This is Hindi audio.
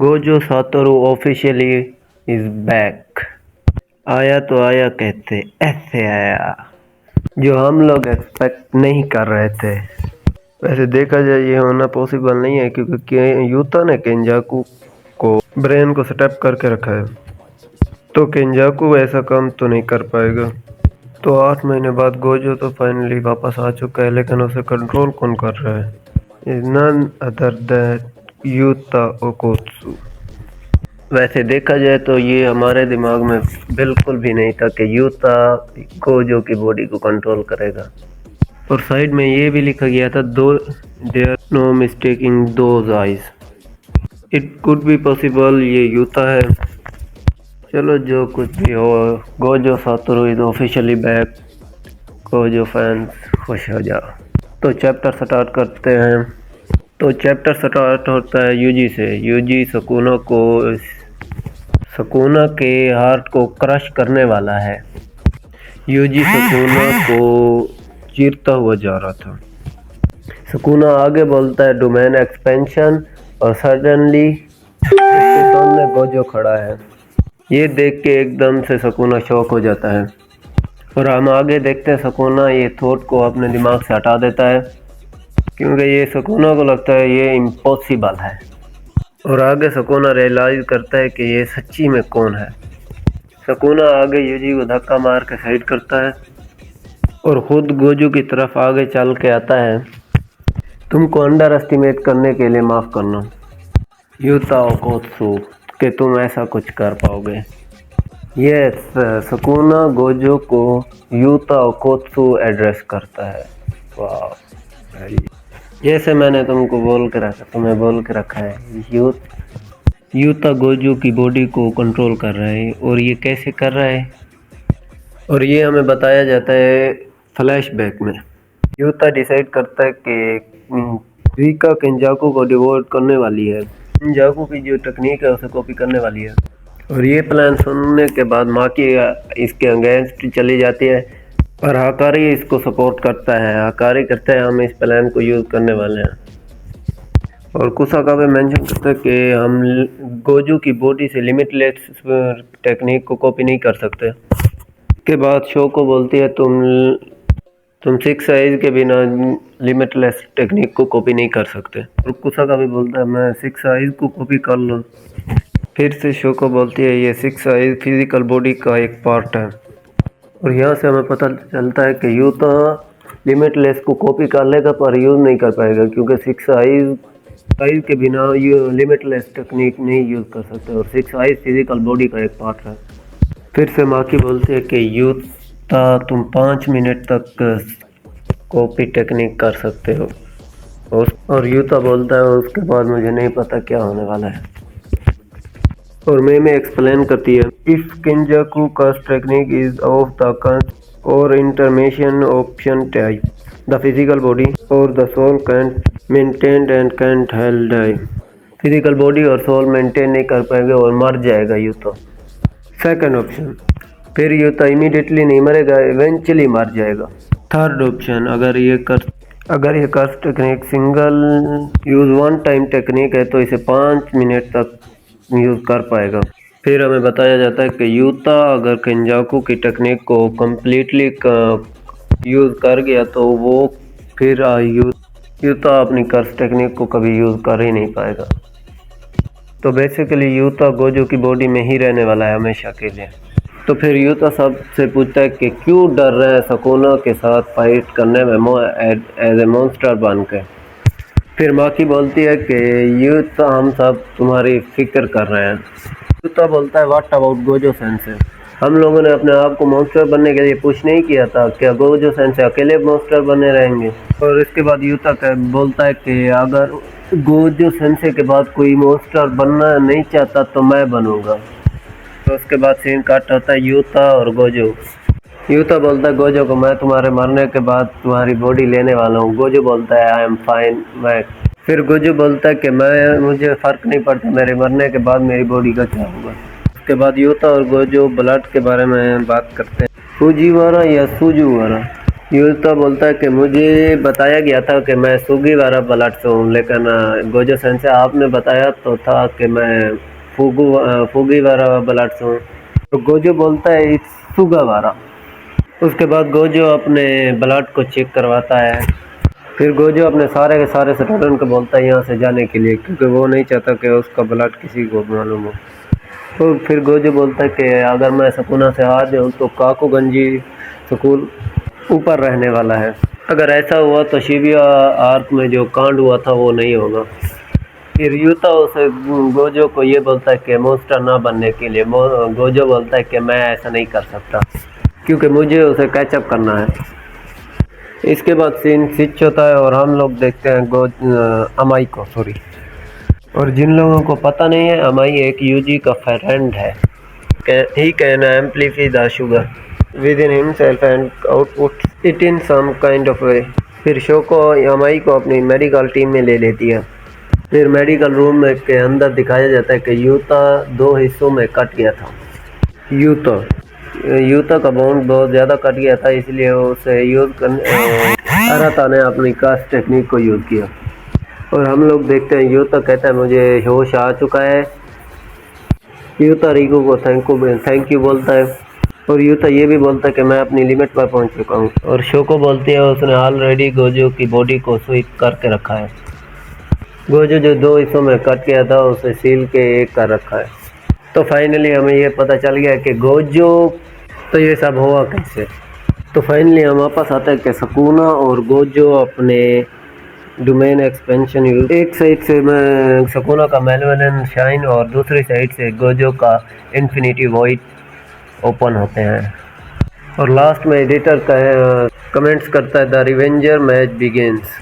Gojo Satoru officially is back. आया तो आया कहते ऐसे आया, जो हम लोग एक्सपेक्ट नहीं कर रहे थे। वैसे देखा जाए ये होना पॉसिबल नहीं है, क्योंकि यूता ने केंजाकू को ब्रेन को स्टेप करके रखा है, तो केंजाकू ऐसा काम तो नहीं कर पाएगा। तो 8 महीने बाद गोजो तो फाइनली वापस आ चुका है, लेकिन उसे कंट्रोल कौन कर रहा है? Is none other than Yuta Okkotsu. वैसे देखा जाए तो ये हमारे दिमाग में बिल्कुल भी नहीं था कि यूता गोजो की बॉडी को कंट्रोल करेगा। और साइड में ये भी लिखा गया था, though there no mistaking those eyes, it could be possible ये यूता है। चलो जो कुछ भी हो, Gojo Satoru is officially back. Gojo fans खुश हो जाओ। तो चैप्टर स्टार्ट करते हैं। तो चैप्टर स्टार्ट होता है यूजी से। यूजी सुकुना के हार्ट को क्रश करने वाला है। यूजी सुकुना को चीरता हुआ जा रहा था। सुकुना आगे बोलता है डोमेन एक्सपेंशन, और सडनली उसके सामने गोजो खड़ा है। ये देख के एकदम से सुकुना शॉक हो जाता है, और हम आगे देखते हैं सुकुना ये थॉट को अपने दिमाग से हटा देता है, क्योंकि ये सुकुना को लगता है ये इम्पॉसिबल है। और आगे सुकुना रियलाइज करता है कि ये सच्ची में कौन है। सुकुना आगे यूजी को धक्का मार के साइड करता है और खुद गोजो की तरफ आगे चल के आता है। तुमको अंडर एस्टिमेट करने के लिए माफ़ करना यूता ओकोत्सु, कि तुम ऐसा कुछ कर पाओगे। ये सुकुना गोजो को यूता ओकोत्सु एड्रेस करता है। वाह, जैसे मैंने तुम्हें बोल के रखा है, यूता गोजो की बॉडी को कंट्रोल कर रहा है। और ये कैसे कर रहा है? और ये हमें बताया जाता है फ्लैशबैक में। यूता डिसाइड करता है कि रिका केंजाकू को डिवोर्ट करने वाली है, केंजाकू की जो टेक्निक है उसे कॉपी करने वाली है। और ये प्लान सुनने के बाद माकी इसके अगेंस्ट चली जाती है, और हाकारी इसको सपोर्ट करता है। हाकारी कहता है हम इस प्लान को यूज़ करने वाले हैं। और कुसाकाबे मेंशन करता है कि हम गोजो की बॉडी से लिमिटलेस टेक्निक को कॉपी नहीं कर सकते। के बाद शोको बोलती है तुम 6 साइज के बिना लिमिटलेस टेक्निक को कॉपी नहीं कर सकते। और कुसाकाबे बोलता है मैं 6 साइज को कॉपी कर लूँ। फिर से शोको बोलती है ये 6 साइज फिजिकल बॉडी का एक पार्ट है। और यहाँ से हमें पता चलता है कि यूता लिमिटलेस को कॉपी कर लेगा पर यूज़ नहीं कर पाएगा, क्योंकि 6 साइज के बिना ये लिमिटलेस टेक्निक नहीं यूज़ कर सकते। और 6 साइज फिजिकल बॉडी का एक पार्ट है। फिर से माकी बोलती है कि यूता तुम 5 मिनट तक कॉपी टेक्निक कर सकते हो। और यूता बोलता है उसके बाद मुझे नहीं पता क्या होने वाला है। और मैं एक्सप्लेन करती है, if Kenjaku cursed technique is of the और intermission option type the physical body और the soul can't maintain and can't held die. Physical body और सोल मेंटेन नहीं कर पाएगा और मर जाएगा यूता। सेकंड ऑप्शन, फिर यूता इमीडिएटली नहीं मरेगा, इवेंचुअली मर जाएगा। थर्ड ऑप्शन, अगर ये curse technique single use one time technique है तो इसे 5 मिनट तक यूज़ कर पाएगा। फिर हमें बताया जाता है कि यूता अगर केंजाकू की टेक्निक को कम्प्लीटली यूज़ कर गया तो वो फिर यूता अपनी कर्स टेक्निक को कभी यूज़ कर ही नहीं पाएगा। तो बेसिकली यूता गोजो की बॉडी में ही रहने वाला है हमेशा के लिए। तो फिर यूता सबसे पूछता है कि क्यों डर रहे हैं सुकुना के साथ फाइट करने में एज ए मॉन्स्टर बन के। फिर माकी बोलती है कि यूता हम सब तुम्हारी फिक्र कर रहे हैं। यूता बोलता है व्हाट अबाउट गोजो सेंसे, हम लोगों ने अपने आप को मॉन्स्टर बनने के लिए पुश नहीं किया था, क्या गोजो सेंसे अकेले मॉन्स्टर बने रहेंगे? और इसके बाद यूता बोलता है कि अगर गोजो सेंसे के बाद कोई मॉन्स्टर बनना नहीं चाहता तो मैं बनूंगा। तो उसके बाद सीन कट होता है यूता और गोजो। यूता बोलता है गोजो को मैं तुम्हारे मरने के बाद तुम्हारी बॉडी लेने वाला हूँ। गोजो बोलता है आई एम फाइन मैं। फिर गोजो बोलता है कि मुझे फ़र्क नहीं पड़ता मेरे मरने के बाद मेरी बॉडी का क्या होगा। उसके बाद यूता और गोजो ब्लड के बारे में बात करते हैं, फुजीवारा या सुजुवारा। यूता बोलता है कि मुझे बताया गया था कि मैं सुगीवारा ब्लड से हूँ, लेकिन गोजो सेंसे आपने बताया तो था कि मैं फुगीवारा ब्लड से हूँ। तो गोजो बोलता है इट्स सुगावारा। उसके बाद गोजो अपने ब्लड को चेक करवाता है। फिर गोजो अपने सारे के सारे स्टूडेंट को बोलता है यहाँ से जाने के लिए, क्योंकि वो नहीं चाहता कि उसका ब्लड किसी को मालूम हो। तो फिर गोजो बोलता है कि अगर मैं सकुना से हार जाऊँ तो काकुगंजी स्कूल ऊपर रहने वाला है। अगर ऐसा हुआ तो शिबिया आर्क में जो कांड हुआ था वो नहीं होगा। फिर यूता उसे गोजो को ये बोलता है कि मोस्टर ना बनने के लिए। गोजो बोलता है कि मैं ऐसा नहीं कर सकता क्योंकि मुझे उसे कैचअप करना है। इसके बाद सीन स्विच होता है और हम लोग देखते हैं अमाई को, सॉरी। और जिन लोगों को पता नहीं है, अमाई एक यूजी का फ्रेंड है। He can amplify the sugar within himself and output it in some kind of way। फिर शोको अमाई को अपनी मेडिकल टीम में ले लेती है। फिर मेडिकल रूम में के अंदर दिखाया जाता है कि यूता 2 हिस्सों में कट गया था। यूता का बाउंड बहुत ज़्यादा कट गया था, इसलिए उसे यूज़ करने अराता ने अपनी कास्ट टेक्निक को यूज़ किया। और हम लोग देखते हैं यूता कहता है मुझे होश आ चुका है। यूता रिको को थैंक यू बोलता है और यूता ये भी बोलता है कि मैं अपनी लिमिट पर पहुंच चुका हूँ। और शोको बोलती है उसने ऑलरेडी गोजो की बॉडी को स्वीप करके रखा है। गोजो जो 2 हिस्सों में कट गया था उसे सील के एक कर रखा है। तो फाइनली हमें ये पता चल गया कि गोजो, तो ये सब हुआ कैसे। तो फाइनली हम वापस आते हैं कि सकुना और गोजो अपने डोमेन एक्सपेंशन यूज, एक साइड से मैं सकुना का मेलेवलेंट शाइन और दूसरी साइड से गोजो का इन्फिनिटी वॉइड ओपन होते हैं। और लास्ट में एडिटर का कमेंट्स करता है द रिवेंजर मैच बिगिंस।